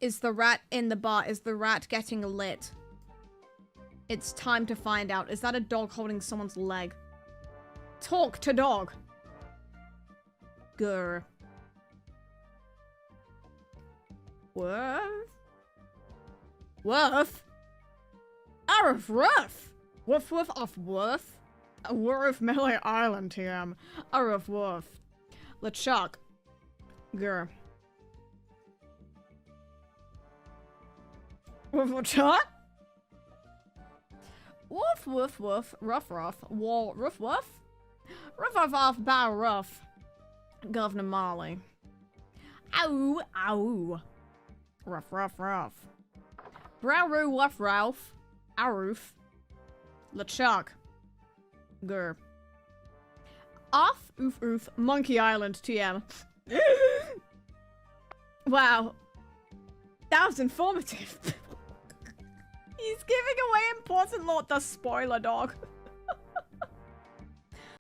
Is the rat in the bar? Is the rat getting lit? It's time to find out. Is that a dog holding someone's leg? Talk to dog. Grr. Woof? Woof? Arf ruff! Woof woof off woof? Woof Melee Island TM. Arf woof. LeChuck. Grr. Woof LeChuck? Woof woof woof. Ruff ruff. Wall roof woof? Ruff off off bow ruff. Governor Molly. Ow ow. Ruff ruff ruff. Brow roo wuff Ralph. Aroof. LeChuck. Grr. Off oof oof. Monkey Island TM. Wow. That was informative. He's giving away important lore. The spoiler dog.